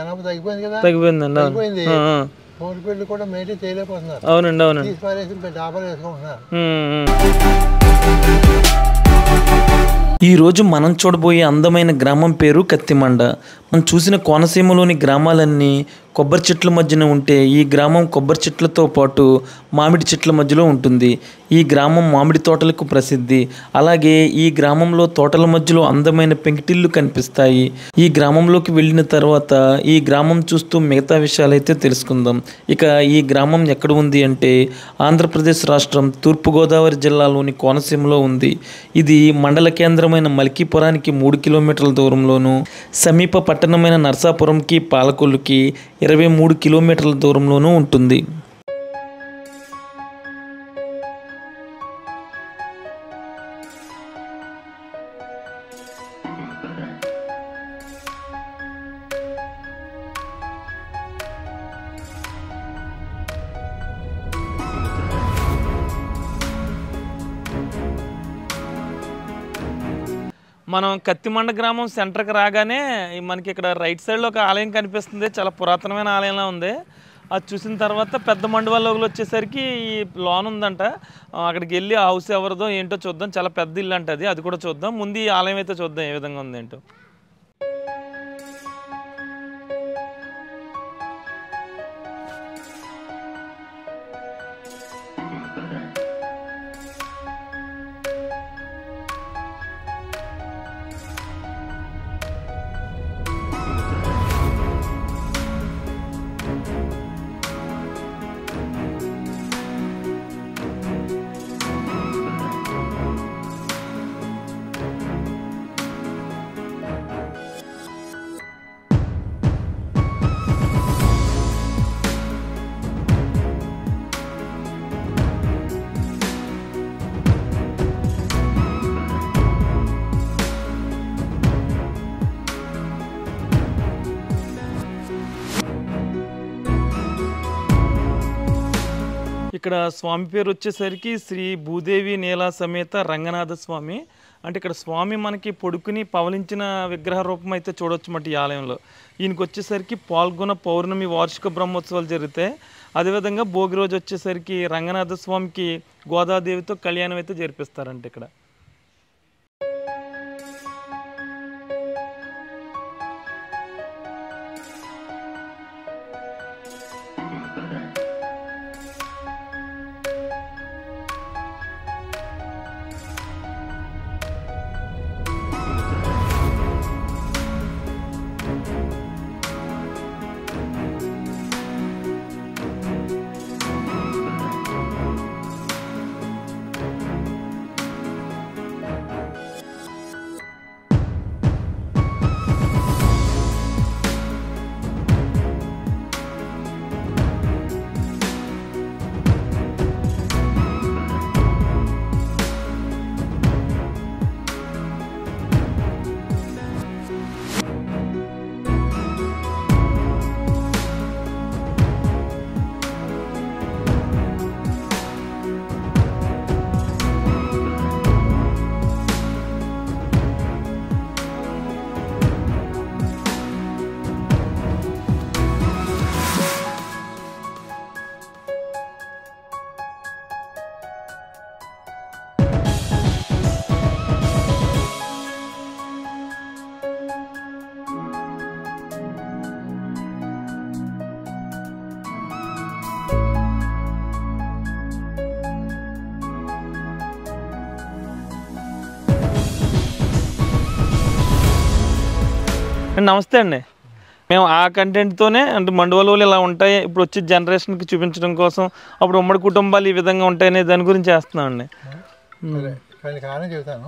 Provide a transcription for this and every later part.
జనాభా తగ్గిపోయింది కదా, తగ్గిపోయిందండి. తగ్గిపోయింది. కోడిపెళ్ళు కూడా మెయింటైన్ చేయలేకపోతున్నారు. అవునండి, అవునండి. తీసి పారేసి డాబాలు వేసుకుంటున్నారు. ఈరోజు మనం చూడబోయే అందమైన గ్రామం పేరు కత్తిమండ. మనం చూసిన కోనసీమలోని గ్రామాలన్నీ కొబ్బరి చెట్ల మధ్యన ఉంటే ఈ గ్రామం కొబ్బరి చెట్లతో పాటు మామిడి చెట్ల మధ్యలో ఉంటుంది. ఈ గ్రామం మామిడి తోటలకు ప్రసిద్ధి. అలాగే ఈ గ్రామంలో తోటల మధ్యలో అందమైన పెంకుటిల్లు కనిపిస్తాయి. ఈ గ్రామంలోకి వెళ్ళిన తర్వాత ఈ గ్రామం చూస్తూ మిగతా విషయాలైతే తెలుసుకుందాం. ఇక ఈ గ్రామం ఎక్కడ ఉంది అంటే ఆంధ్రప్రదేశ్ రాష్ట్రం తూర్పుగోదావరి జిల్లాలోని కోనసీమలో ఉంది. ఇది మండల కేంద్రమైన మల్కీపురానికి 3 కిలోమీటర్ల దూరంలోను, సమీప పట్టణమైన నరసాపురంకి పాలకొల్లుకి 23 కిలోమీటర్ల దూరంలోనూ ఉంటుంది. మనం కత్తిమండ గ్రామం సెంటర్కి రాగానే మనకి ఇక్కడ రైట్ సైడ్లో ఒక ఆలయం కనిపిస్తుంది. చాలా పురాతనమైన ఆలయంలా ఉంది. అది చూసిన తర్వాత పెద్ద మండవాళ్ళలో వచ్చేసరికి ఈ లోన్ ఉందంట. అక్కడికి వెళ్ళి ఆ హౌస్ ఎవరిదో ఏంటో చూద్దాం. చాలా పెద్ద ఇల్లు అంట అది కూడా చూద్దాం. ముందు ఈ ఆలయం అయితే చూద్దాం ఏ విధంగా ఉంది ఏంటో. ఇక్కడ స్వామి పేరు వచ్చేసరికి శ్రీ భూదేవి నీలా సమేత రంగనాథ స్వామి. అంటే ఇక్కడ స్వామి మనకి పొడుకుని పవలించిన విగ్రహ రూపం అయితే చూడవచ్చు మాట ఈ ఆలయంలో. ఈయనకి వచ్చేసరికి పాల్గొన పౌర్ణమి వార్షిక బ్రహ్మోత్సవాలు జరుగుతాయి. అదేవిధంగా భోగి రోజు వచ్చేసరికి రంగనాథ స్వామికి గోదాదేవితో కళ్యాణం అయితే జరిపిస్తారంట ఇక్కడ. నమస్తే అండి. మేము ఆ కంటెంట్తోనే అంటే మండవలు ఇలా ఉంటాయి ఇప్పుడు వచ్చే జనరేషన్కి చూపించడం కోసం, అప్పుడు ఉమ్మడి కుటుంబాలు ఈ విధంగా ఉంటాయనే దాని గురించి చేస్తున్నామండి. కారణం చెబుతాను.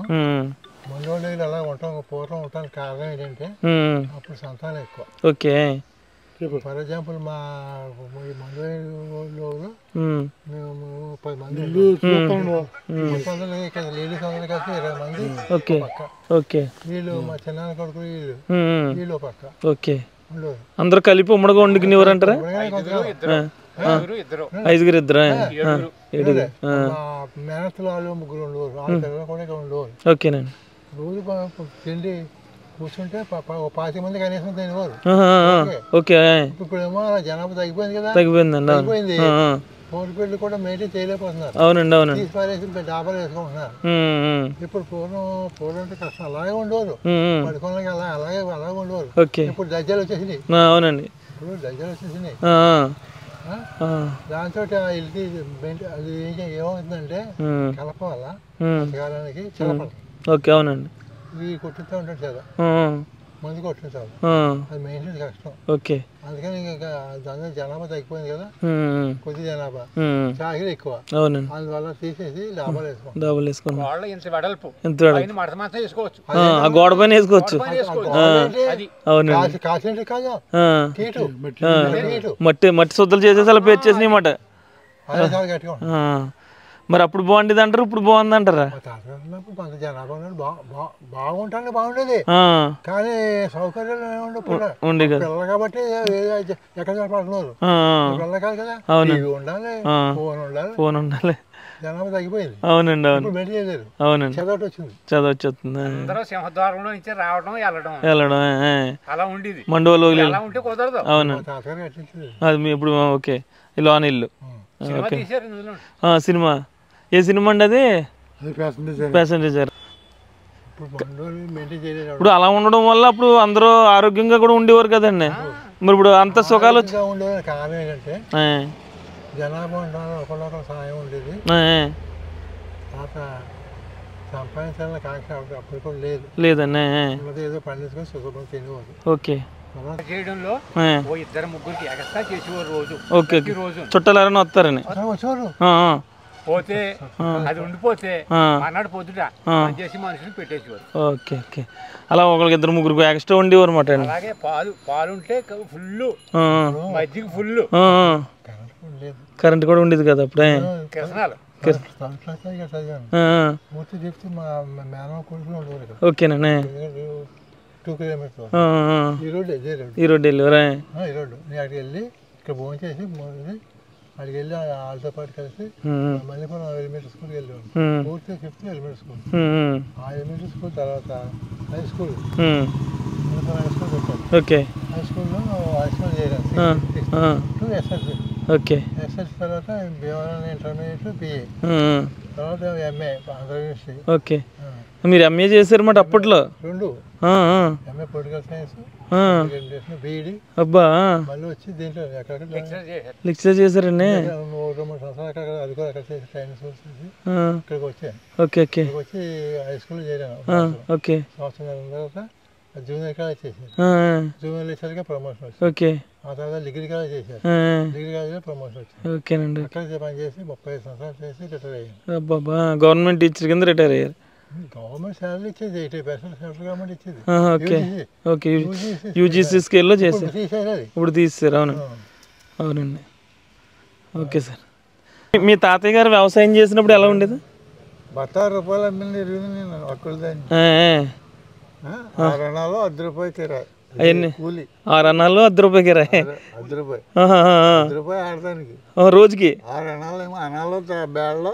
మండవలు అలా ఉంటాం పూర్వం ఉండడానికి కారణం ఏంటంటే అప్పుడు సంతానం ఎక్కువ. ఓకే. ఫర్ ఎగ్జాంపుల్ మా మండవలో మేము 10 మంది ఇక్కడ లేడీస్ అందరూ కలిసి 20 మంది పక్క. ఓకే. వీళ్ళు మా చిన్న కొడుకు వీళ్ళు పక్క. ఓకే. అందరూ కలిపి ఉమ్మడిగా వండుకునేవారు అంటారా? 5 ఇద్దరు మేనత్తులు వాళ్ళు 3 ఉండేవారు. 6 కూడా ఉండేవారు. ఓకేనండి. రోజు తిండి కూర్చుంటే 25 మంది కనీసం తినేవారు. ఓకే. ఇప్పుడేమో జనాభా తగ్గిపోయింది కదా, తగ్గిపోయిందండి. తగ్గిపోయింది. పూర్వీకులు కూడా మెయింటైన్ చేయలేకపోతున్నారు. అవునండి, అవునండి. తీసి పారేసి డాబాలు వేసుకుంటున్నారు. ఇప్పుడు పూర్వం అంటే కష్టం, అలాగే ఉండేవారు. పడుకోవడానికి అలాగే ఉండేవారు. ఇప్పుడు దజ్జాలు వచ్చేసినాయి. అవునండి, ఇప్పుడు దజ్జాలు వచ్చేసినాయి. దాంతో అది ఏమవుతుందంటే కలప వల్ల బతకాలానికి చిలపడదు. ఓకే, అవునండి. ఇవి కొట్టుతూ ఉంటాడు కదా, మందు కొట్టించాలి, అది మెయింటైన్ కష్టం. ఓకే. అందుకని ఇంకా దాని జనాభా తగ్గిపోయింది కదా, కొద్ది జనాభా, చాకిరీ ఎక్కువ. అవునండి. అందువల్ల తీసేసి డాబాలు వేసుకోండి. డాబాలు వేసుకోండి. ఇంత వెడల్పు, ఆ గోడ పైన వేసుకోవచ్చు. అవునండి. కాసేంటి కాదు, కీటు మట్టి శుద్ధలు చేసేసి అలా పేర్చేసినాయి మాట. అదే చాలా గట్టిగా. మరి అప్పుడు బాగుండేది అంటారు, ఇప్పుడు బాగుంది అంటారా? కొంత జనాభా బాగుంటానే బాగుండేది, కానీ సౌకర్యాలు ఉండే పిల్లలు కాబట్టి ఎక్కడ పడుతున్నారు. పిల్లలు కాదు కదా, ఉండాలి, ఫోన్ ఉండాలి. జనాభా తగ్గిపోయింది. అవునండి, అవును. అవునండి, చదవటి వచ్చింది. సింహద్వారంలో నుంచి రావడం వెళ్ళడం అలా ఉండేది. మండోలు కుదరదు. అవును, అది ఇప్పుడు ఓకే. లోన్ ఇల్లు సినిమా. ఏ సినిమా అండి అది? ప్యాసింజర్. ఇప్పుడు అలా ఉండడం వల్ల అప్పుడు అందరూ ఆరోగ్యంగా కూడా ఉండేవారు కదండి. మరి ఇప్పుడు అంత సుఖాలు ఉండేది. కారణం ఏంటంటే జనాభా ఒకళ్ళొకరు సహాయం ఉండేది. తర్వాత సంపాదించాలని కాంక్ష అప్పుడు కూడా లేదండి. ఏదో పండించుకొని సుఖపడి తినేవారు. ఓకే. చేయడంలో ఇద్దరు ముగ్గురికి ఎక్స్ట్రా చేసేవారు రోజు. ఓకే, చుట్టాలు ఎవరైనా వస్తారని వచ్చేవారు. పోతే అది ఉండిపోతే అన్నాడు పొద్దుట చేసి మనుషులు పెట్టేసేవారు. Okay, okay. అలా ఒకరికి ఇద్దరు ముగ్గురు ఎక్స్ట్రా ఉండేవారు అనమాట. అలాగే పాలుంటే ఫుల్, మజ్జిగ ఫుల్, కరెంట్ కూడా ఉండేది కదా అప్పుడే. ఓకేనండి. 2 కిలోమీటర్స్ ఈ రోడ్డు వెళ్ళి అక్కడికి వెళ్ళి ఇక్కడ భోజనం చేసి అక్కడికి వెళ్ళి వాళ్ళతో పాటు కలిసి మళ్ళీ మనం ఎలిమెంటరీ స్కూల్కి వెళ్ళాము. పూర్తిగా 5th ఎలిమెంటరీ స్కూల్. ఆ ఎలిమెంటరీ స్కూల్ తర్వాత హై స్కూల్ పెట్టారు. ఓకే. హై స్కూల్లో హై స్కూల్ చేయలేదు. ఎస్ఎస్సి. ఓకే. ఎస్ఎస్సి తర్వాత భీమవరం ఇంటర్మీడియట్, బిఏ, తర్వాత ఎంఏ ఆంధ్ర యూనివర్సిటీ. ఓకే. మీరు ఎంఏ చేశారన్నమాట అప్పట్లో? 2 ఎంఏ పొలిటికల్ సైన్స్, బీఈడి. అబ్బా, మళ్ళీ వచ్చి దీంట్లో లెక్చర్ చేశారండి. 2-3 సంవత్సరాలు అక్కడ చేసి ట్రైనింగ్ చేసి ఇక్కడికి వచ్చాను. Okay, okay. వచ్చి హై స్కూల్ చేరాను. ఓకే. సంవత్సరం తర్వాత జూనియర్ కాలేజ్ చేశాను. జూనియర్ లెక్చర్గా ప్రమోషన్ వచ్చింది. ఓకే. ఆ తర్వాత డిగ్రీ కాలేజ్ చేశాను. డిగ్రీ కాలేజ్లో ప్రమోషన్ వచ్చింది. ఓకేనండి. అక్కడ పని చేసి 35 సంవత్సరాలు చేసి రిటైర్ అయ్యాను. అబ్బాబా, గవర్నమెంట్ టీచర్ కింద రిటైర్ అయ్యారు. గవర్నమెంట్ శాలరీ ఇచ్చేది 80% సెంట్రల్ గవర్నమెంట్ ఇచ్చేది. Okay, okay. యూజీసీ స్కేల్లో చేశారు, ఇప్పుడు తీసేశారు. అవును, అవునండి. Okay sir. మీ తాతయ్య గారు వ్యవసాయం చేసినప్పుడు ఎలా ఉండేది? ₹10 అమ్మింది నేను అక్కులదాన్ని. 6 అన్నాలు ₹10 కిరాయి. అవన్నీ 6 అన్నాలు ₹10 కిరాయి. ₹10 ఆడటానికి రోజుకి 6 అన్నాలు. ఏమో అన్నాలు, బేళ్ళలో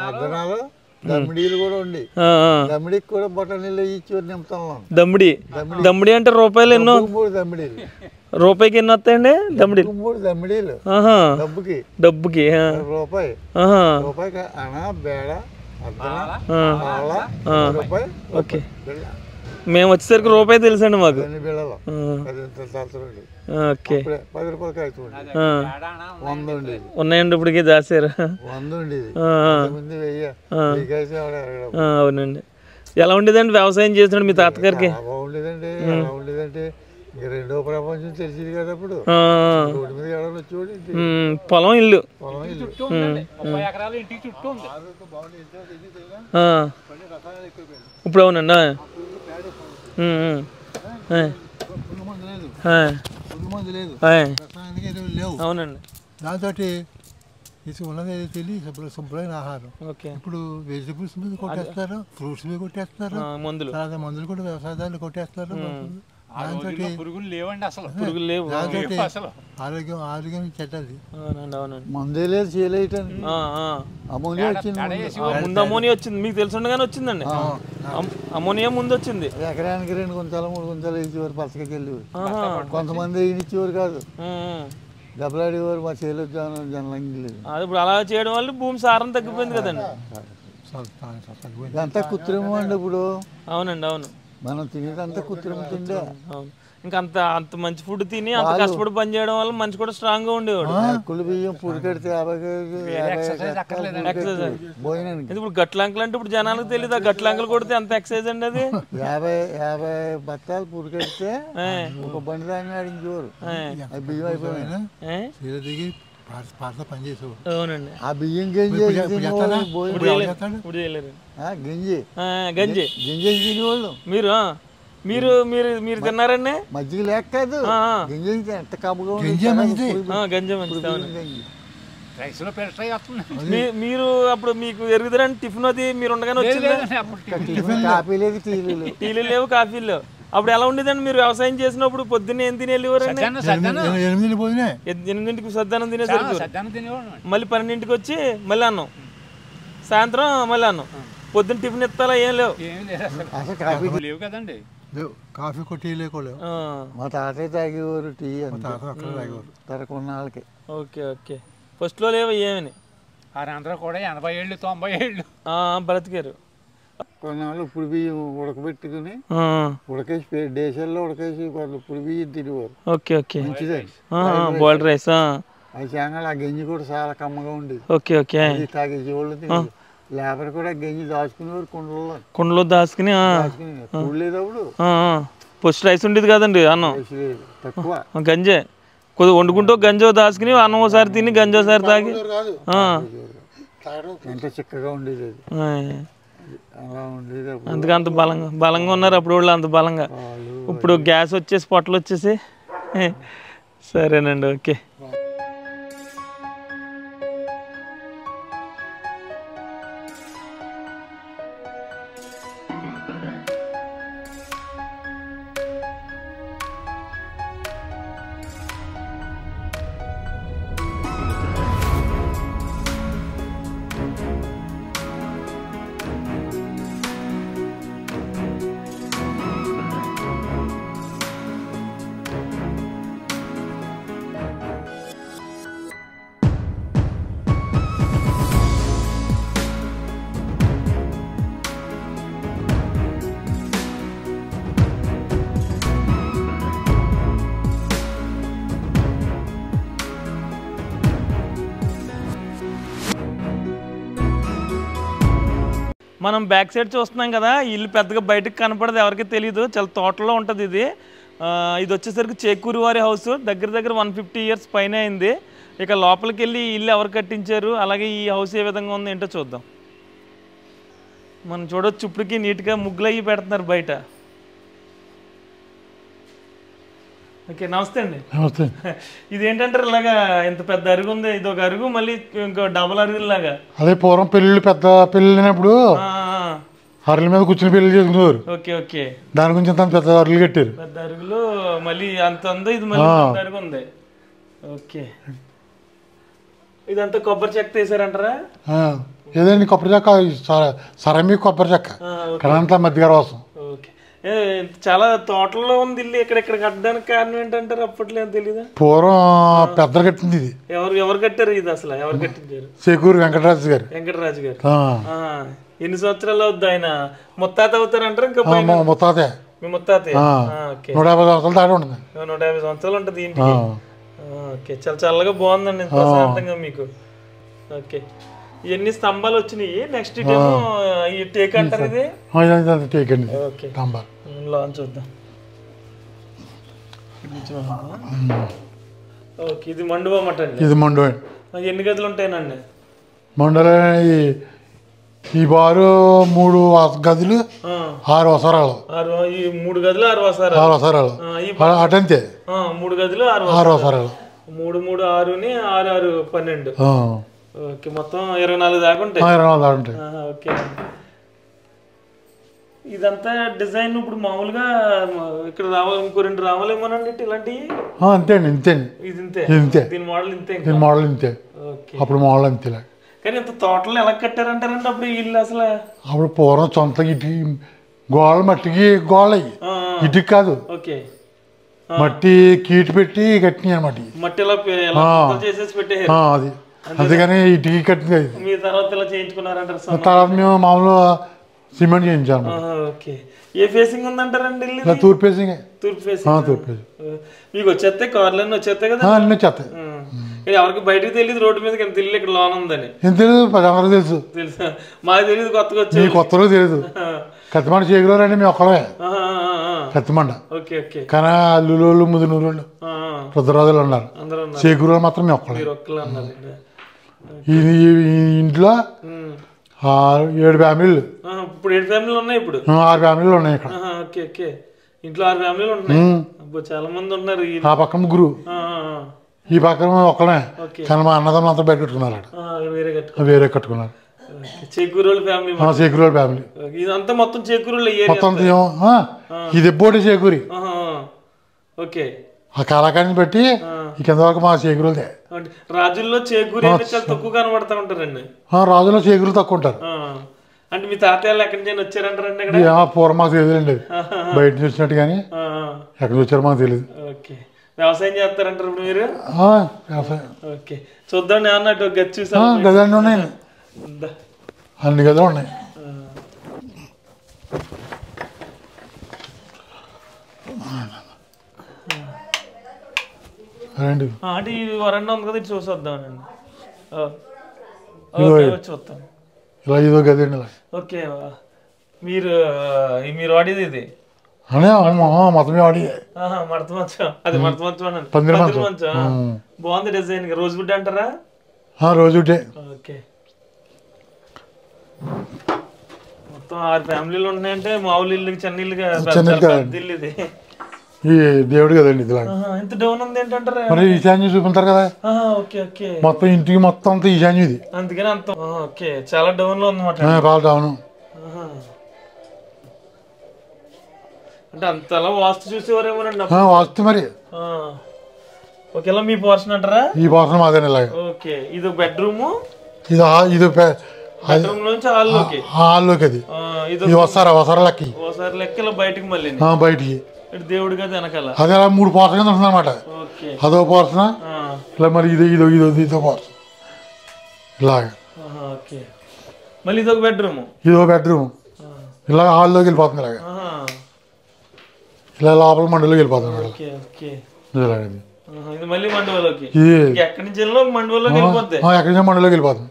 అర్ధనాలు, దమ్మిడీలు కూడా ఉండి, దమ్మిడికి కూడా బొట్ట నీళ్ళు ఇచ్చి నింపుతాం. దమ్మిడి అంటే రూపాయలు ఎన్నో? 3 దమ్మిడీలు. రూపాయికి ఎన్ని వస్తాయండి దమ్మిడీలు? 3 దమ్మిడీలు డబ్బుకి రూపాయి. రూపాయికి అనా, బేడ, రూపాయి. ఓకే. మేము వచ్చేసరికి రూపాయి తెలుసండి మాకు. ఓకే. ₹10 ఉన్నాయండి ఇప్పటికి దాసారు. 100 ఉండేది. అవునండి. ఎలా ఉండేదండి వ్యవసాయం చేసినాడు మీ తాతగారికి? బాగుండేదండి. ఎలా ఉండేదంటే రెండో ప్రపంచం తెలిసింది కదా అప్పుడు. రోడ్డు మీద ఎవరైనా వచ్చి పొలం, ఇల్లు. ఇప్పుడు అవునండి. అవునండి. దాంతో ఇది ఉన్నది తెలియదు శుభ్రమైన ఆహారం. ఇప్పుడు వెజిటబుల్స్ మీద కొట్టేస్తారు, ఫ్రూట్స్ మీద కొట్టేస్తారు, మందులు కూడా వ్యవసాయదారులు కొట్టేస్తారు. పురుగులు లేవండి అసలు. పురుగులు లేవు అసలు ఆరోగ్యం చెడ్డది. అవునండి అవునండి. మందే లేదు చేయలేయటానికి. అమోనియా వచ్చింది. ముందు అమోనియా వచ్చింది, మీకు తెలుసుండగానే వచ్చిందండి. అమోనియా ముందు వచ్చింది. ఎకరానికి 2 గుంతలు 3 గుంతలు ఇచ్చేవారు, పచ్చకి వెళ్ళేవారు. కొంతమంది ఇచ్చేవారు కాదు, దెబ్బలాడేవారు. మా చేలో జనలంగి లేదు. అది ఇప్పుడు అలా చేయడం వల్ల భూమి సారం తగ్గిపోయింది కదండి. ఇదంతా కృత్రిమం అండి ఇప్పుడు. అవునండి అవును. మనం తినేదంతా కృత్రిమ తిండే. అవును. ఇంకా అంత మంచి ఫుడ్ తిని అంత కష్టపడి పని చేయడం వల్ల మనిషి కూడా స్ట్రాంగ్ గా ఉండేవాడు. కుళ్ళు బియ్యం పుడికెడితే 50 భోజనానికి. ఇప్పుడు గట్లంకలు అంటే ఇప్పుడు జనాలకు తెలియదు. ఆ గట్లంకలు కొడితే అంత ఎక్సైజ్ అండి అది. 50 బత్తాలు పుడికెడితే ఒక బండి దాన్ని ఆడించేవారు. బియ్యం అయిపోయినాయి. అవునండి. ఆ బియ్యం గంజి గంజి గింజ తినేవాళ్ళు. మీరు మీరు మీరు తిన్నారండి? మజ్జిగ లేక కాదు, గింజ ఎంత కమ్మగా గంజ మీరు అప్పుడు మీకు ఎరుగుదరండి టిఫిన్ అది మీరు ఉండగానే వచ్చింది. కాఫీ లేదు, టీలు లేవు, కాఫీలు లేవు. అప్పుడు ఎలా ఉండేదండి? మీరు వ్యవసాయం చేసినప్పుడు పొద్దున్న ఏం తిని వెళ్ళేవారండి? 8ంటికి సద్దానం తినేసరికి మళ్ళీ 12ంటికి వచ్చి మళ్ళీ అన్నం, సాయంత్రం మళ్ళీ అన్నం, పొద్దున్న టిఫిన్ ఇస్తాలా? ఏం లేవు. లేవు కదండి. కాఫీ టీ లేకోలేవు. మా తాతయ్య తాగేవారు టీ, తరకున్న వాళ్ళకి. Okay okay. ఫస్ట్ లో లేవు ఏమని. అందరూ కూడా 80 ఏళ్ళు 90 ఏళ్ళు బ్రతికారు. కొన్నాళ్ళు ఇప్పుడు బియ్యం ఉడకబెట్టుకుని ఉడకేసి దేశాల్లో ఉడకేసి ఇప్పుడు బియ్యం తినేవారు. Okay okay. మంచిదండి బాయిల్డ్ రైస్. అది చాలా, ఆ గంజి కూడా చాలా కమ్మగా ఉండేది. Okay okay. తాగేసేవాళ్ళు. లేబర్ కూడా గంజి దాచుకునేవారు కుండలో దాచుకుని. లేదప్పుడు ఫస్ట్ రైస్ ఉండేది కదండి, అన్నం తక్కువ. గంజే కొద్దిగా వండుకుంటూ గంజో దాచుకుని అన్నం ఒకసారి తిని గంజో ఒకసారి తాగి. ఎంత చిక్కగా ఉండేది అది. అలా ఉండేది. అందుకే అంత బలంగా ఉన్నారు అప్పుడు వాళ్ళు, అంత బలంగా. ఇప్పుడు గ్యాస్ వచ్చేసి పొట్టలు వచ్చేసి. సరేనండి, ఓకే. మనం బ్యాక్ సైడ్ చూస్తున్నాం కదా, ఇల్లు పెద్దగా బయటకు కనపడదు, ఎవరికి తెలియదు. చాలా తోటలో ఉంటుంది ఇది. ఇది వచ్చేసరికి చేకూరి వారి హౌస్. దగ్గర 150 ఇయర్స్ పైన అయింది. ఇక లోపలికి వెళ్ళి ఇల్లు ఎవరు కట్టించారు, అలాగే ఈ హౌస్ ఏ విధంగా ఉందో ఏంటో చూద్దాం. మనం చూడొచ్చు, ఇప్పటికీ నీట్గా ముగ్గులు అయ్యి పెడుతున్నారు బయట. ఓకే, నమస్తే అండి. నమస్తే. ఇదేంటంటారు ఇలాగా ఇంత పెద్ద అరుగు ఉంది? ఇది ఒక అరుగు, మళ్ళీ ఇంకో డబల్ అరుగు లాగా. అదే పూర్వం పెళ్ళిళ్ళు, పెద్ద పెళ్ళినప్పుడు అరుగుల మీద కూర్చుని పెళ్లి చేసుకునేవారు. Okay okay. దాని గురించి అంత పెద్ద అరుగులు కట్టారు. పెద్ద అరుగులు మళ్ళీ అంత ఉంది, ఇది మళ్ళీ పెద్ద అరుగు ఉంది. ఓకే. ఇదంతా కొబ్బరి చెక్క తీసారంటారా? ఏదండి కొబ్బరి చెక్క, సరమి కొబ్బరి చెక్క, కడంతా మధ్యగారు వాసం. ఓకే. చాలా తోటల్లో ఉంది ఇల్లు. ఇక్కడ కట్టడానికి కారణం ఏంటంటారు? అప్పట్లో తెలీదా? పూర్వం పెద్దలు కట్టింది ఇది. ఎవరు కట్టారు ఇది అసలు? ఎవరు కట్టించారు? చేకూరి వెంకటరాజు గారు. వెంకటరాజు గారు. ఎన్ని సంవత్సరాలు అవుద్ది ఆయన? ముత్తాత అవుతారంటారు? ఇంకా ముత్తాతే. మీ ముత్తాతే. 150 సంవత్సరాలు దాటి ఉంటుంది. 150 సంవత్సరాలు ఉంటుంది ఇంటికి. ఓకే, చాలా చల్లగా బాగుందండి, ప్రశాంతంగా మీకు. ఓకే. ఎన్ని స్తంభాలు వచ్చినాయి? నెక్స్ట్ ఇటేమో ఈ టేక్ అంటారు, ఇది టేక్ అండి. ఓకే, లోన్ చూద్దాం. ఓకే, ఇది మండువా మటన్. ఇది మండువ. ఎన్ని గదులు ఉంటాయనండి? మండల ఈ బారు 3 గదులు 6 వసరాలు. ఈ 3 గదులు 6 వసరాలు. 6 వసరాలు అటంతే. 3 గదులు 6 వసరాలు. 3 3 6ని 6 6 12. ఓకే, మొత్తం 24 దాకా ఉంటాయి. 24 దాకా ఉంటాయి. ఓకే. ఇదంతా డిజైన్ ఇప్పుడు మామూలుగా ఇక్కడ రావాలి, ఇంకో 2 రావాలేమోనండి ఇలాంటివి. అంతే అండి, ఇంతే అండి. ఇది ఇంతే, ఇంతే, దీని మోడల్ ఇంతే, దీని మోడల్ ఇంతే. అప్పుడు మోడల్ అంతే. కానీ ఇంత తోటలు ఎలా కట్టారంటారంటే అప్పుడు ఇల్లు అసలు? అప్పుడు పూర్వం సొంత ఇటు గోడలు మట్టికి గోడలు ఇటుకి కాదు, మట్టి కీటు పెట్టి కట్టినాయి అనమాట. మట్టి చేసేసి పెట్టేది అది, అందుకని ఇటుకి కట్టింది. మీ తర్వాత ఇలా చేయించుకున్నారంటారు? తర్వాత మేము మామూలుగా సిమెంట్ చేయించాము. ఓకే. ఏ ఫేసింగ్ ఉందంటారండి ఇల్లు? తూర్పు ఫేసింగ్. తూర్పు ఫేసింగ్. తూర్పు ఫేసింగ్. మీకు వచ్చేస్తాయి, కార్లన్నీ వచ్చేస్తాయి కదా? అన్నీ వచ్చేస్తాయి. ఎవరికి బయటకు తెలియదు రోడ్డు మీద ఎంత ఇల్లు ఇక్కడ లోన్ ఉందని. ఏం తెలియదు, అందరూ తెలుసు. తెలుసా? మాకు తెలియదు, కొత్తగా వచ్చి. కొత్తలో తెలియదు. కత్తిమండ చేకులోరు అండి మేము ఒక్కడే. కత్తిమండ. కానీ అల్లులోళ్ళు ముదునూరోళ్ళు రుద్రరాజులు ఉన్నారు. చేకూరు మాత్రం మేము ఒక్కడే. ఈ ఇంట్లో 7 ఫ్యామిలీలు. ఇప్పుడు 7 ఫ్యామిలీలు ఉన్నాయి. ఇప్పుడు 6 ఫ్యామిలీలు ఉన్నాయి ఇక్కడ. ఇంట్లో 6 ఫ్యామిలీలు ఉన్నాయి. చాలా మంది ఉన్నారు. ఆ పక్క ముగ్గురు, ఈ పక్కన ఒక్కనే. కానీ మా అన్నదమ్ములు అంతా బయట కట్టుకున్నారు, వేరే కట్టుకున్నారు. చేకూరోళ్ళ ఫ్యామిలీ. చేకూరోళ్ళ ఫ్యామిలీ ఇదంతా మొత్తం చేకూరులో మొత్తం. ఇది ఎబ్బోటి చేకూరి. ఓకే. ఆ కళాకారిని బట్టి ఈ కింద వరకు మా చేకూరులదే. రాజుల్లో చేకూరి చాలా తక్కువ కనబడతా ఉంటారండి. రాజుల్లో చేకూరు తక్కువ ఉంటారు. అంటే మీ తాతయ్యలు ఎక్కడి నుంచి వచ్చారంటారండి? పూర్వం మాకు తెలియదండి, బయట నుంచి వచ్చినట్టు. కానీ ఎక్కడి నుంచి వచ్చారో మాకు తెలియదు. ఓకే. వ్యవసాయం చేస్తారంటారు ఇప్పుడు మీరు? వ్యవసాయం. ఓకే. చూద్దాం అన్నట్టు గది చూసా. గదండి ఉన్నాయండి, అన్ని గదులు ఉన్నాయి. అంటే ఈ వరండా ఉంది కదా, ఇది చూసొద్దామండి. చూద్దాం. ఇలా ఇదో గది అండి. ఓకే. మీరు వాడేది ఇది మొత్తం వాడి మడత మంచం. అది మడత మంచం, పందిరి మంచం. బాగుంది డిజైన్. రోజు గుడ్డ అంటారా? రోజు గుడ్డే. ఓకే. మొత్తం 6 ఫ్యామిలీలు ఉన్నాయంటే మామూలు ఇల్లు, చిన్న ఇల్లు ఇల్లు ఇది. ఈ దేవుడు కదండి ఇది. ఇంత డౌన్ ఉంది ఏంటంటారా? మరి ఈశాన్యం చూపుతారు కదా. మొత్తం ఇంటికి మొత్తం అంతా ఈశాన్యం ఇది. అందుకని అంత. ఓకే. చాలా డౌన్ లో ఉందన్నమాట. బాగా డౌన్. అంటే అంతలా వాస్తు చూసేవారేమోనండి. వాస్తు మరి. ఓకేలా మీ పోర్షన్ అంటారా? ఈ పోర్షన్ మాదే. ఓకే. ఇది బెడ్రూమ్. ఇది బెడ్రూమ్ నుంచి హాల్లోకి. హాల్లోకి అది. ఇది వసారా లెక్క. లెక్కలో బయటకి మళ్ళీ బయటికి దేవుడి గది వెనకాల. అదే 3 పోర్షన్ కింద ఉంటుంది అనమాట. అదో పోర్షన్ ఇలా, మరి ఇదో పోర్షన్ ఇలాగా. మళ్ళీ ఇదొక బెడ్రూమ్. ఇదో బెడ్రూమ్. ఇలా హాల్లోకి వెళ్ళిపోతుంది. ఇలాగా ఇలా లోపల మండలోకి వెళ్ళిపోతుంది. ఇది మళ్ళీ మండపంలోకి. ఎక్కడి నుంచి మండపంలోకి వెళ్ళిపోద్ది. ఎక్కడి నుంచి మండలోకి వెళ్ళిపోతుంది.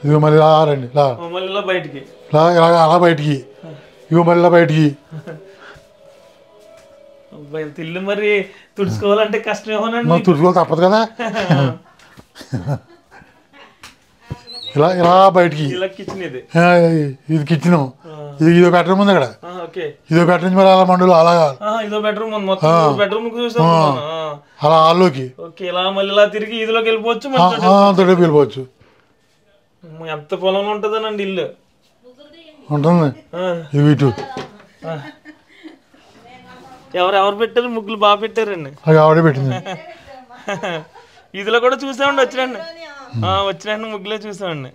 ఇదిగో మళ్ళీ రండి మళ్ళీ బయటికి. అలా బయటికి. ఇగో మళ్ళీ బయటికి. ఇల్లు మరి తుడుచుకోవాలంటే కష్టమేమోనండి. తుడుచుకోవాలి తప్పదు కదా. ఇలా బయటికి. ఇది కిచెన్. ఇదో బెడ్రూమ్ ఉంది అక్కడ. ఇదో బెడ్రూమ్ మరి అలా మండలు అలాగా. ఇదో బెడ్రూమ్ బెడ్రూమ్ అలా హాల్లోకి. ఇలా మళ్ళీ ఇలా తిరిగి ఇదిలోకి వెళ్ళిపోవచ్చు. వెళ్ళిపోవచ్చు. ఎంత పొలంలో ఉంటుందనండి ఇల్లు. ఉంటుంది. ఇటు ఎవరు పెట్టారు? ముగ్గులు బాగా పెట్టారండి. ఆవిడే పెట్టింది. ఇదిలో కూడా చూసామండి. వచ్చినండి ముగ్గులే చూసామండి.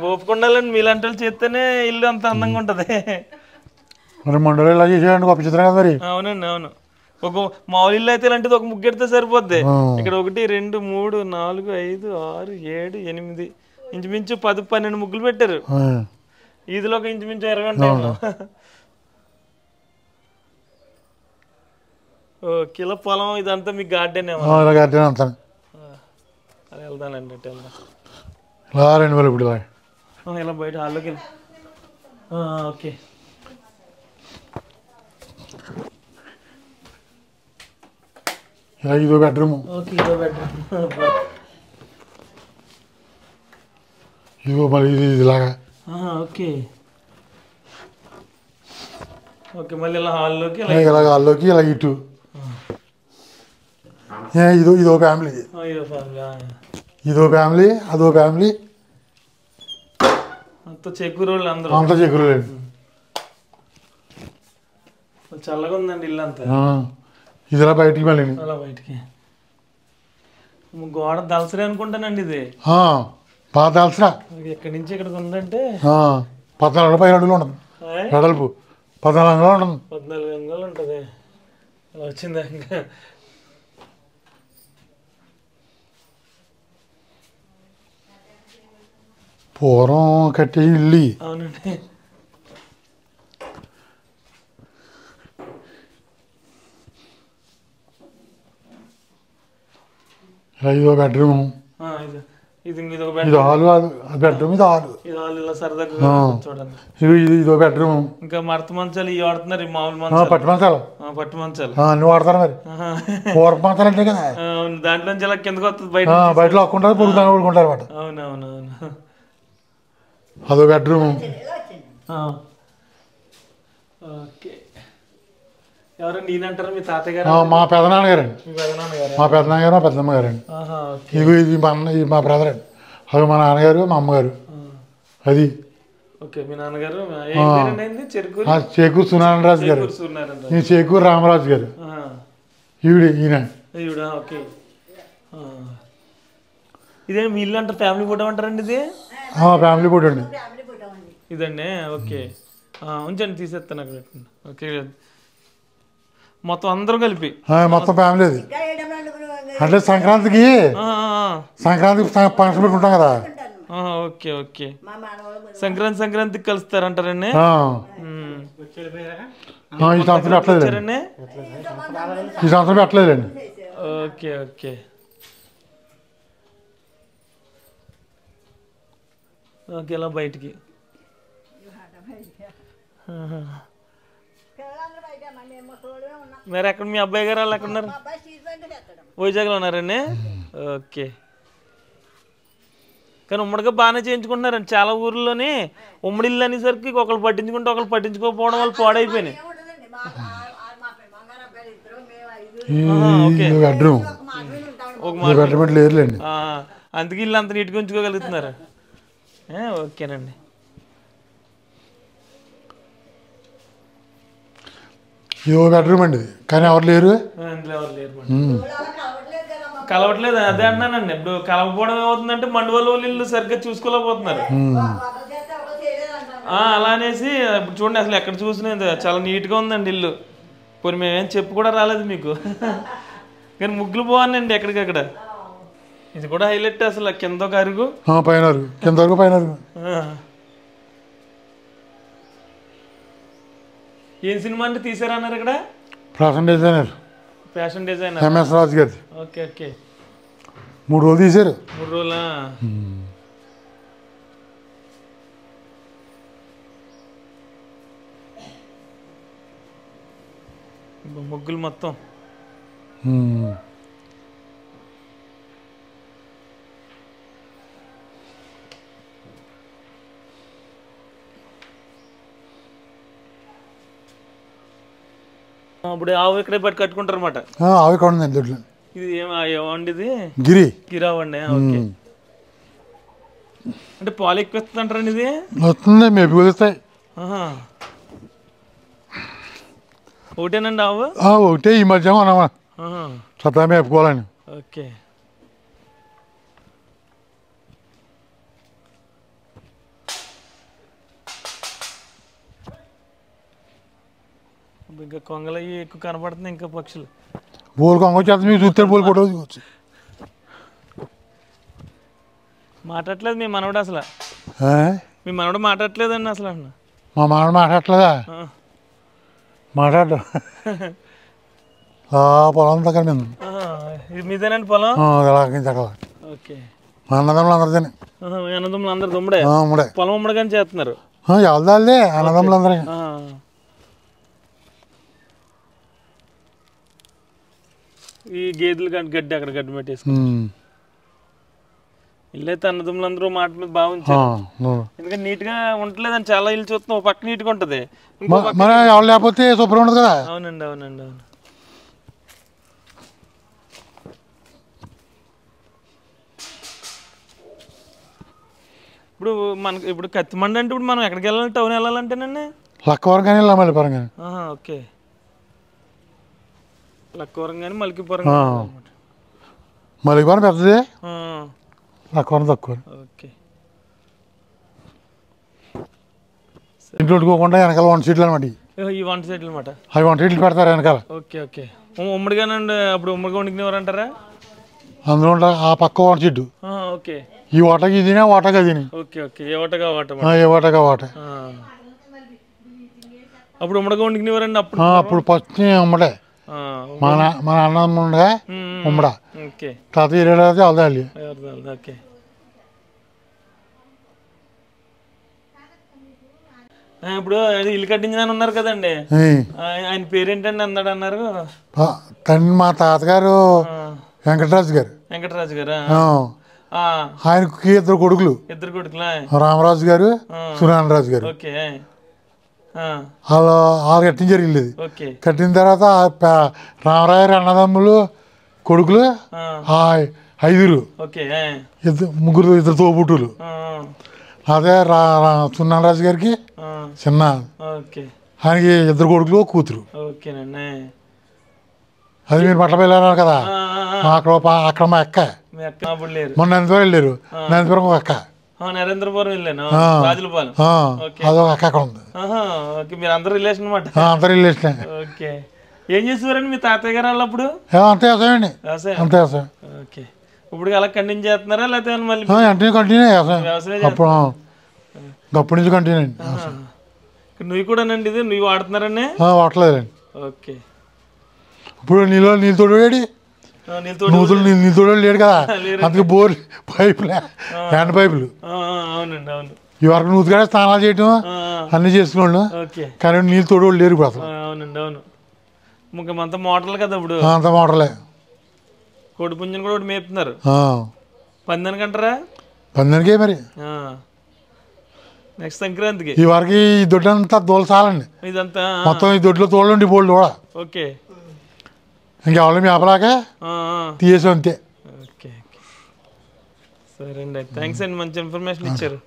ఒప్పుకుండాలండి, మీలాంటి వాళ్ళు చేస్తేనే ఇల్లు అంత అందంగా ఉంటది. మరి మండలి ఇలా చేసేయండి, గొప్ప చిత్రం కదా మరి. అవునండి, అవును. ఒక మామూలు ఇల్లు అయితే ఇలాంటిది ఒక ముగ్గు ఎడితే సరిపోద్ది. ఇక్కడ 1 2 3 4 5 6 7 8 ఇంచుమించు 10 12 ముగ్గులు పెట్టారు. ఇదిలో ఒక ఇంచుమించు 20 ఉంటాయి. కిలో పొలం ఇదంతా మీ గార్డెన్. గార్డెన్ అంతా అది వెళ్దానండి. ఇప్పుడు ఇలా బయట హాల్లోకి వెళ్ళి. ఓకే. ఇదో బెడ్రూమ్. ఇదిగో మళ్ళీ ఇది ఇలాగా. ఓకే. ఓకే. మళ్ళీ ఇలా హాల్లోకి. హాల్లోకి ఇలా ఇటు. ఇదో ఫ్యామిలీ. ఇదో ఫ్యామిలీ, అదో ఫ్యామిలీ, అంత చేకూరు వాళ్ళు అందరూ అంత చెక్కులేండి. చల్లగా ఉందండి ఇల్లు అంతా. ఇదిలా బయటికి మళ్ళీ అలా బయటికి గోడ దలసరి అనుకుంటానండి ఇది. బాగా తెలుసా ఎక్కడి నుంచి ఇక్కడికి ఉందంటే 14 పై అడుగులు ఉంటుంది వెడల్పు. 14 అంగుళాలు ఉంటుంది. 14 అంగుళాలు ఉంటుంది. అలా వచ్చిందా ఇంకా. పూర్వం కట్టే ఇల్లు. అవునండి. ఇదో బెడ్రూమ్. ఇది హాలు. బెడ్రూమ్ ఇది హాలు. ఇలా సరదాగా చూడండి. ఇదో బెడ్రూమ్. ఇంకా మడత మంచాలు ఇవి వాడుతున్నారు. ఈ మామూలు మంచాలు పట్టు మంచాలు. పట్టు మంచాలు అన్ని వాడతారు మరి. పూర్వ మంచాలు అంటే కదా దాంట్లో నుంచి ఇలా కిందకు వస్తుంది. బయట బయట లాక్కుంటారు, పురుగు దాన్ని ఊడుకుంటారు అన్నమాట. అవునవునవును. అదో బెడ్రూమ్. ఓకే. ఎవరండి ఈయనంటారు? మీ తాతయ్య గారు? మా పెదనాన్నగారండి. మీ పెదనాన్నగారు? మా పెదనాన్నగారు మా పెద్దమ్మ గారండి. ఇది మా బ్రదర్ అండి. అది మా నాన్నగారు మా అమ్మగారు. అది ఓకే. మీ నాన్నగారు చేకూరు సూర్యనారాయణరాజు గారు. ఈ చేకూరు రామరాజు గారు. ఈయన. ఓకే. ఇదే మీ ఇల్లు అంటారు? ఫ్యామిలీ ఫోటో అంటారండి ఇది? ఫ్యామిలీ ఫోటో అండి ఇదండి. ఓకే. ఉంచండి, తీసేస్తాను అక్కడ. ఓకే. మొత్తం అందరూ కలిపి మొత్తం ఫ్యామిలీ. అది అంటే సంక్రాంతికి ఫంక్షన్ పెట్టుకుంటాం కదా. ఓకే. ఓకే. సంక్రాంతికి కలుస్తారంటారండి. ఈ సంవత్సరం పెట్టలేదండి. ఈ సంవత్సరం పెట్టలేదండి. ఓకే. ఓకే. ఓకే. ఇలా బయటికి మరి ఎక్కడ మీ అబ్బాయి గారు వాళ్ళు ఎక్కడ ఉన్నారు? వైజాగ్లో ఉన్నారండి. ఓకే. కానీ ఉమ్మడిగా బాగానే చేయించుకుంటున్నారండి. చాలా ఊర్లోనే ఉమ్మడి ఇల్లు అనేసరికి ఒకళ్ళు పట్టించుకుంటే ఒకళ్ళు పట్టించుకోకపోవడం వల్ల పాడైపోయినాయి. బెడ్రూమ్ లేరులేండి. అందుకే ఇల్లు అంత నీట్గా ఉంచుకోగలుగుతున్నారు. ఓకేనండి. ఇదో బెడ్రూమ్ అండి. కానీ ఎవరు లేరు. కలవట్లేదు. అదే అంటున్నానండి. ఇప్పుడు కలవకపోవడం ఏమవుతుందంటే మండువల వాళ్ళు ఇల్లు సరిగ్గా చూసుకోలేకపోతున్నారు. అలా అనేసి ఇప్పుడు చూడండి, అసలు ఎక్కడ చూసినా చాలా నీట్గా ఉందండి ఇల్లు. పోనీ మేమేం చెప్పు కూడా రాలేదు మీకు. కానీ ముగ్గులు బాగున్నాయండి ఎక్కడికక్కడ. ఇది కూడా హైలైట్. అసలు కింద ఒక అరుగు, పైన అరుగు, కింద అరుగు, పైన అరుగు. ఏం సినిమా అంటే తీసారన్నారు ఇక్కడ? Fashion designer. Fashion designer MS Raju గారి. ఓకే. ఓకే. 3 రోజులు తీశారు. 3 రోజులా? ముగ్గులు మొత్తం. ఇప్పుడు ఆవు ఇక్కడే పట్టి కట్టుకుంటారు అనమాట. ఆవు ఇక్కడ ఉందండి దొడ్లు. ఇది ఏమండి? ఇది గిరావండి. ఓకే. అంటే పాలు ఎక్కువ వస్తుంది అంటారండి? ఇది వస్తుంది, మేపి కుదురుతాయి. ఒకటేనండి ఆవు? ఒకటే. ఈ మధ్య మనమా సత్తా మేపుకోవాలని. ఓకే. ఇంకా కొంగలు ఎక్కువ కనపడుతుంది. ఇంకా పక్షులు బోల్ కొంగ వచ్చేస్తుంది. మీకు చూస్తే బోల్ ఫోటో చూసి మాట్లాడలేదు మీ మనవడు అసలు. మీ మనవడు మాట్లాడలేదండి అసలు. అన్న మా మనవడు మాట్లాడలేదా? మాట్లాడు. పొలం దగ్గర మేము. ఇది మీదేనండి పొలం? ఓకే. మా అన్నదమ్ములు అందరిదేనే. అన్నదమ్ములు అందరు తమ్ముడే? పొలం ఉమ్మడిగానే చేస్తున్నారు. ఎవరిదాలే అన్నదమ్ములు అందరూ. ఈ గేదెలు గడ్డి అక్కడ గడ్డి పెట్టేసుకు ఇల్లు అయితే అన్నదమ్ములు అందరూ మాట మీద బాగా ఉంచారు. ఎందుకంటే నీట్ గా ఉండలేదని చాలా ఇల్లు చూస్తున్నాం. పక్క నీట్ గా ఉంటది. ఎవరు లేకపోతే శుభ్రం ఉండదు కదా. అవునండి. అవునండి. అవును. ఇప్పుడు మనకి ఇప్పుడు కత్తిమండ అంటే ఇప్పుడు మనం ఎక్కడికి వెళ్ళాలి, టౌన్ వెళ్ళాలంటేనండి? లక్కవరం కానీ మల్లిపురం కానీ. ఓకే, లక్కవరం కానీ మల్లిపురం. మల్లిపురం పెద్దది, లక్కవరం తక్కువ. ఓకే, ఇంట్లో పెట్టుకోకుండా వెనకాల 1 సీట్లు అనమాట. ఈ 1 సీట్లు అనమాట. అవి 1 సీట్లు పెడతారు వెనకాల. Okay okay. ఉమ్మడిగానండి అప్పుడు ఉమ్మడిగా వండుకునేవారంటారా? అందులో ఆ పక్క 1 సీటు. ఓకే, ఈ ఓటకి ఇదినే ఓటగా తిని. Okay okay. ఏ ఓటగా ఓట. ఏ ఓటగా ఓట. అప్పుడు ఉమ్మడిగా వండుకునేవారండి అప్పుడు? అప్పుడు ఫస్ట్ ఉమ్మడే. మన అన్నం ఉండగా ఉమ్మడ. ఓకే, తాత ఇరవై అల్దాలి. ఓకే. ఇప్పుడు ఇల్లు కట్టించిన ఉన్నారు కదండి, ఆయన పేరేంటండి అన్నాడు అన్నారు? మా తాతగారు వెంకటరాజు గారు. వెంకటరాజు గారు. ఆయనకి 2 కొడుకులు. 2 కొడుకులా? రామరాజు గారు, సునారాజు గారు. ఓకే. వాళ్ళు కట్టించారు ఇల్లు. కట్టిన తర్వాత రామరాజు అన్నదమ్ములు కొడుకులు 5. ముగ్గురు 2 తోబుట్టులు. అదే సున్నారాజు గారికి చిన్న, ఆయనకి 2 కొడుకులు, కూతురు. అది మీరు పట్ల వెళ్ళారు కదా, అక్కడ మా అక్క మొన్న నందిపురం వెళ్ళారు. నందిపురం ఒక అక్క. నరేంద్రపురం వెళ్ళాను. అదొక అక్క అక్కడ ఉంది. మీరు అందరు రిలేషన్ అనమాట? అందరు రిలేషన్. ఓకే. ఏం చేసేవారండి మీ తాతయ్య గారు వాళ్ళు అప్పుడు? అంతే వ్యవసాయం అండి. అంతే వ్యవసాయం. ఓకే. ఇప్పుడు అలా కంటిన్యూ చేస్తున్నారా లేకపోతే మళ్ళీ? కంటిన్యూ వ్యవసాయం. అప్పుడు అప్పటి నుంచి కంటిన్యూ అండి. నువ్వు కూడానండి ఇది నువ్వు వాడుతున్నారండి? వాడలేదండి. ఓకే. ఇప్పుడు నీళ్ళు తోడేడి నీళ్ళు తోడు లేడు కదా, అందుకే బోర్ పైపులు, హ్యాండ్ పైపులు. అవునండి, అవును. ఈ వరకు నూతుగా స్నానాలు చేయటం అన్ని చేసుకున్నాడు, కానీ నీళ్ళు తోడేవాళ్ళు లేరు ఇప్పుడు అసలు. అవునండి, అవును. అంతా మోటార్లు కదా ఇప్పుడు. అంత మోటార్లే. కోడి పుంజుని కూడా ఒకటి మేపుతున్నారు. పందానికి అంటారా? పందానికే మరి. నెక్స్ట్ సంక్రాంతికి ఈ వరకు ఈ దొడ్డు అంతా దోలసాలండి. ఇదంతా మొత్తం ఈ దొడ్లో తోడండి బోల్డ్ కూడా. ఓకే. ఇంకెవరు మేపలాగా తీసేసాం అంతే. ఓకే, సరే అండి. థ్యాంక్స్ అండి, మంచి ఇన్ఫర్మేషన్ ఇచ్చారు.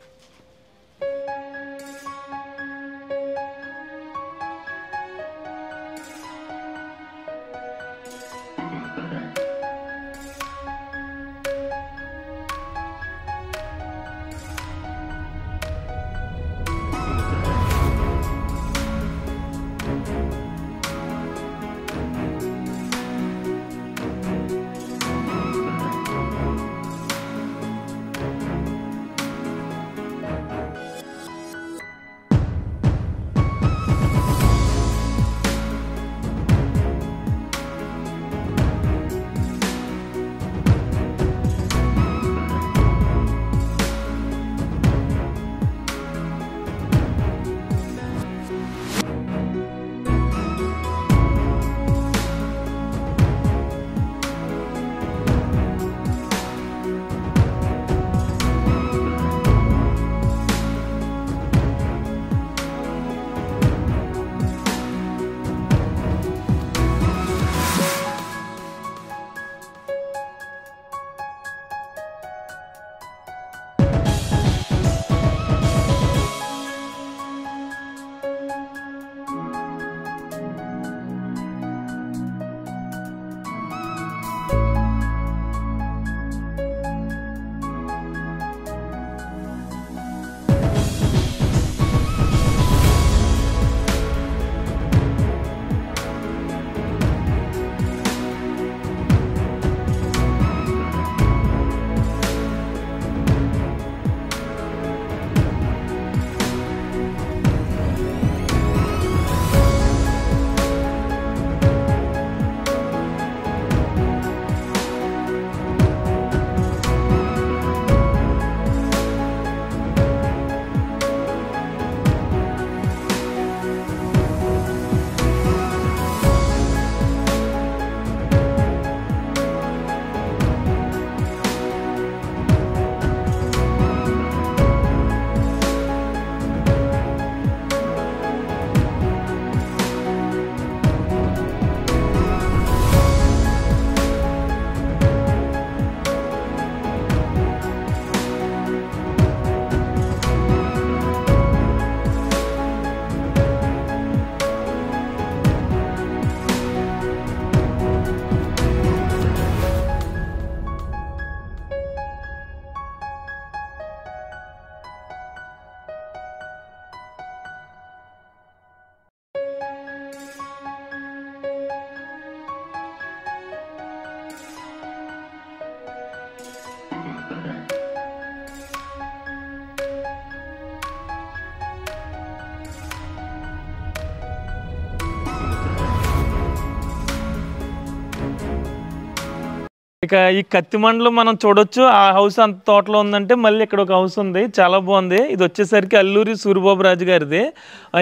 ఇక ఈ కత్తిమండలో మనం చూడొచ్చు. ఆ హౌస్ అంత తోటలో ఉందంటే మళ్ళీ ఇక్కడ ఒక హౌస్ ఉంది, చాలా బాగుంది. ఇది వచ్చేసరికి అల్లూరి సూరిబాబు రాజు గారిది.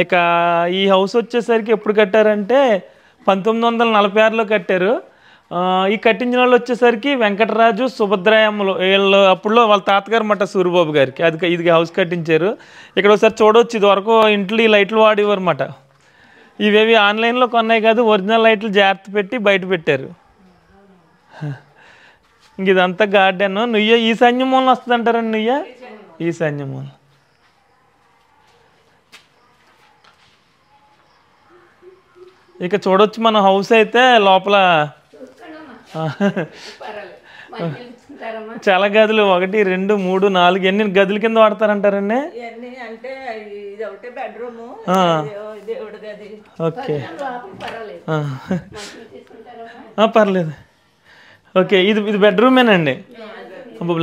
ఇక ఈ హౌస్ వచ్చేసరికి ఎప్పుడు కట్టారంటే 1946లో కట్టారు. ఈ కట్టించిన వాళ్ళు వచ్చేసరికి వెంకటరాజు సుభద్రాయమ్మలు వీళ్ళు అప్పుడులో వాళ్ళ తాతగారు మాట సూరిబాబు గారికి ఇది హౌస్ కట్టించారు. ఇక్కడ ఒకసారి చూడవచ్చు, ఇది వరకు ఇంట్లో ఈ లైట్లు వాడేవారు అన్నమాట. ఇవేవి ఆన్లైన్లో కొన్నాయి కాదు, ఒరిజినల్ లైట్లు జాగ్రత్త పెట్టి బయట పెట్టారు. ఇంక ఇదంతా గార్డెన్. నుయ్య ఈశాన్య మూలన వస్తుంది అంటారండి. నుయ్య ఈశాన్య మూలన. ఇక చూడొచ్చు మన హౌస్ అయితే లోపల చాలా గదులు, 1 2 3 4 ఎన్ని గదుల కింద వాడతారంటారండి? ఓకే పర్లేదు. ఓకే ఇది బెడ్రూమేనండి.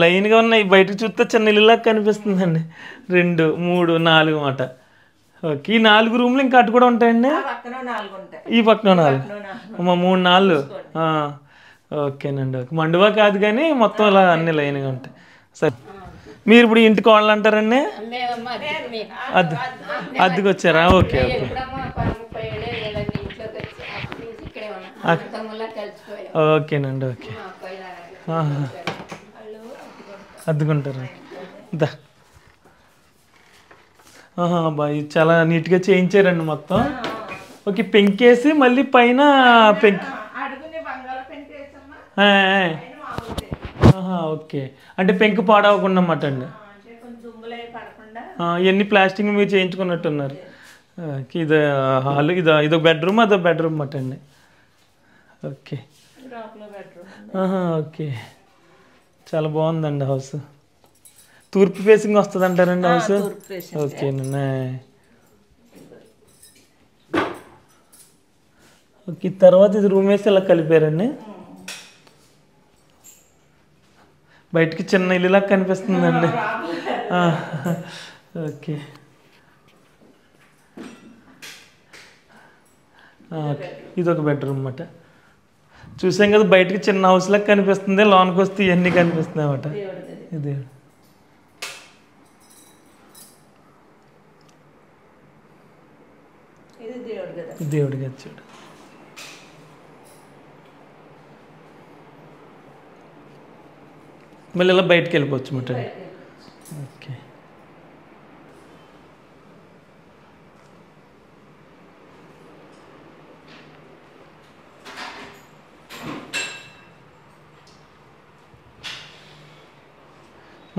లైన్గా ఉన్నాయి, బయటకు చూస్తే చిన్న ఇల్లులాగా కనిపిస్తుందండి. 2 3 4 మాట. ఓకే, ఈ 4 రూమ్లు ఇంకా అటు కూడా ఉంటాయండి. ఈ పక్కన 4 3 4. ఓకేనండి. ఓకే, మండువా కాదు కానీ మొత్తం ఇలా అన్ని లైన్గా ఉంటాయి. సరే, మీరు ఇప్పుడు ఇంటికి వాళ్ళు అంటారండి? అద్దెకి వచ్చారా? ఓకే ఓకే ఓకేనండి. ఓకే, అద్దుకుంటారు. బాయ్, చాలా నీట్గా చేయించారండి మొత్తం. ఓకే, పెంకేసి మళ్ళీ పైన ఓకే, అంటే పెంకు పాడవకుండా అన్నమాట అండి. ఇవన్నీ ప్లాస్టింగ్ మీరు చేయించుకున్నట్టున్నారు. ఇది హాల్, ఇదొక బెడ్రూమ్, అదొక బెడ్రూమ్ అన్నమాట అండి. ఓకే ఓకే, చాలా బాగుందండి హౌస్. తూర్పు ఫేసింగ్ వస్తుంది అంటారండి హౌస్? ఓకేనండి. ఓకే, తర్వాత ఇది రూమ్ వేసి ఇలా కలిపారండి. బయటికి చిన్న ఇల్లులాగా కనిపిస్తుందండి. ఓకే ఇది ఒక బెడ్రూమ్ అన్నమాట. చూసాం కదా, బయటికి చిన్న హౌస్ లాగా కనిపిస్తుంది, లోనికి వస్తే ఇవన్నీ కనిపిస్తున్నాయి అన్నమాట. ఇది దేవుడి గది చూడు. మళ్ళీ ఇలా బయటకు వెళ్ళిపోవచ్చు అన్నమాట. ఓకే,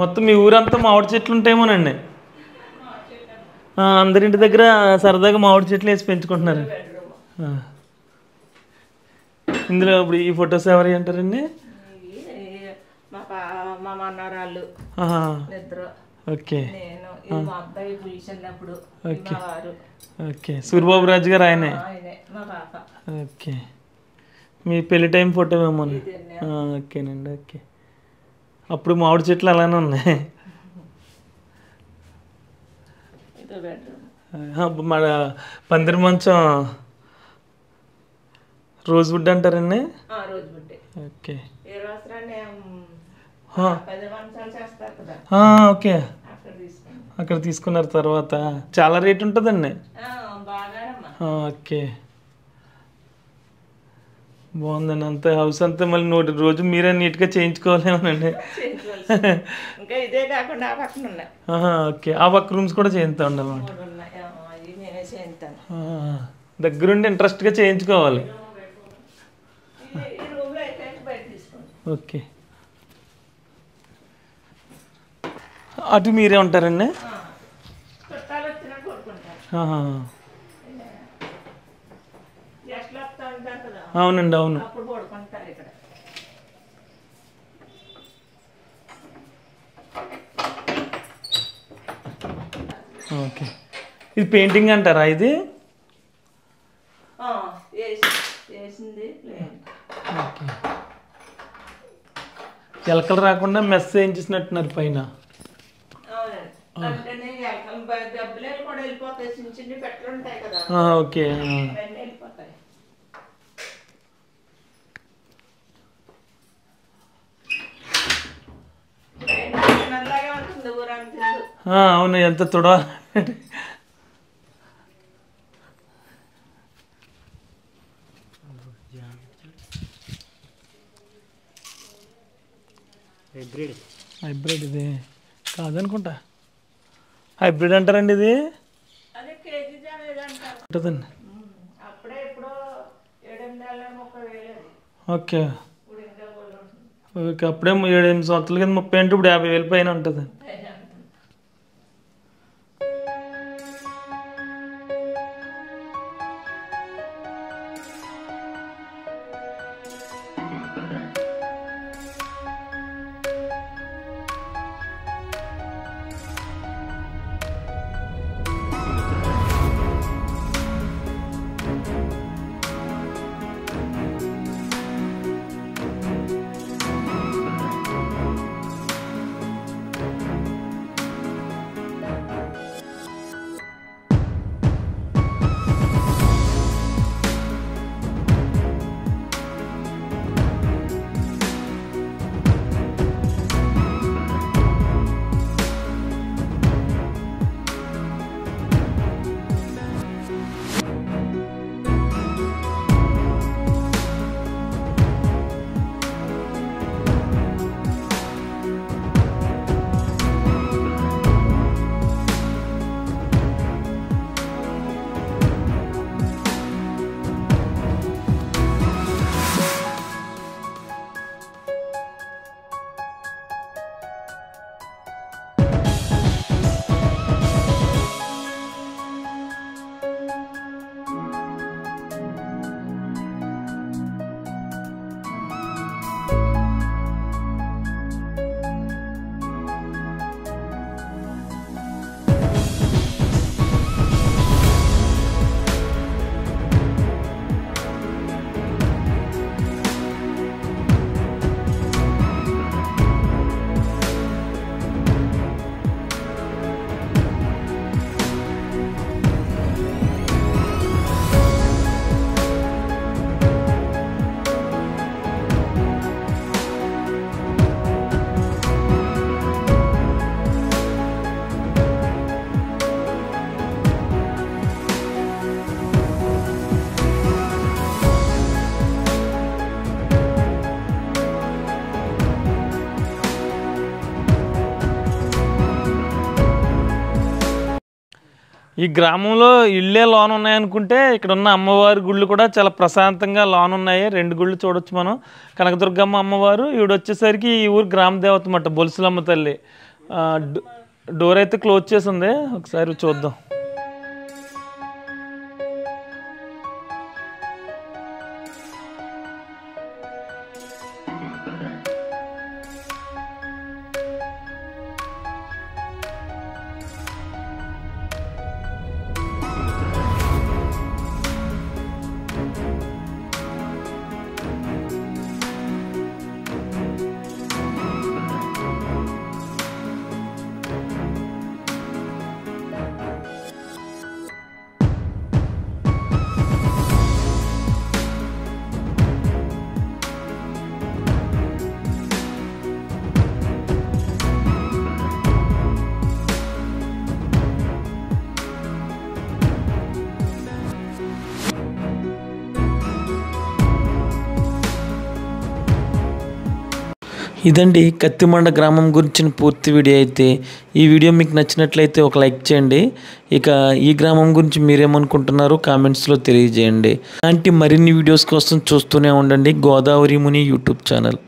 మొత్తం మీ ఊరంతా మామిడి చెట్లు ఉంటాయేమోనండి. అందరింటి దగ్గర సరదాగా మామిడి చెట్లు వేసి పెంచుకుంటున్నారు. ఇందులో ఇప్పుడు ఈ ఫొటోస్ ఎవరి అంటారండి? ఓకే ఓకే, సూరిబాబు రాజు గారు ఆయనే. ఓకే, మీ పెళ్లి టైం ఫోటో ఏమో. ఓకేనండి. ఓకే, అప్పుడు మామిడి చెట్లు అలానే ఉన్నాయి. మన పందిరి మంచం రోజ్ వుడ్ అంటారండి. ఓకే ఓకే, అక్కడ తీసుకున్నారు. తర్వాత చాలా రేట్ ఉంటుందండి. ఓకే, బాగుందండి. అంతే హౌస్ అంతా మళ్ళీ రోజు మీరే నీట్గా చేయించుకోవాలేమోనండి. ఓకే, ఆ పక్క రూమ్స్ కూడా చేయిస్తా ఉండాలన్నమాట. దగ్గరుండి ఇంట్రెస్ట్గా చేయించుకోవాలి. ఓకే, అటు మీరే ఉంటారండి? అవునండి, అవును. ఓకే, ఇది పెయింటింగ్ అంటారా? ఇది ఎలకలు రాకుండా మెస్ వేయించేసినట్టున్నారు పైన. ఓకే, అవును, ఎంత తుడవాలి. హైబ్రిడ్ ఇది కాదనుకుంటా. హైబ్రిడ్ అంటారండి ఇది. ఉంటుందండి. Okay okay. అప్పుడే 7-8 సంవత్సరాల కింద 30 అంటే ఇప్పుడు 50,000 పైన ఉంటుంది. ఈ గ్రామంలో ఇళ్ళే లోన్ ఉన్నాయనుకుంటే ఇక్కడ ఉన్న అమ్మవారి గుళ్ళు కూడా చాలా ప్రశాంతంగా లోన్ ఉన్నాయి. 2 గుళ్ళు చూడొచ్చు మనం. కనకదుర్గమ్మ అమ్మవారు, ఈవిడ వచ్చేసరికి ఈ ఊరు గ్రామ దేవత అన్నమాట, బొలుసులమ్మ తల్లి. డోర్ అయితే క్లోజ్ చేసి ఉంది, ఒకసారి చూద్దాం. ఇదండి కత్తిమండ గ్రామం గురించిన పూర్తి వీడియో. అయితే ఈ వీడియో మీకు నచ్చినట్లయితే ఒక లైక్ చేయండి. ఇక ఈ గ్రామం గురించి మీరేమనుకుంటున్నారో కామెంట్స్లో తెలియజేయండి. అలాంటి మరిన్ని వీడియోస్ కోసం చూస్తూనే ఉండండి గోదావరి ముని యూట్యూబ్ ఛానల్.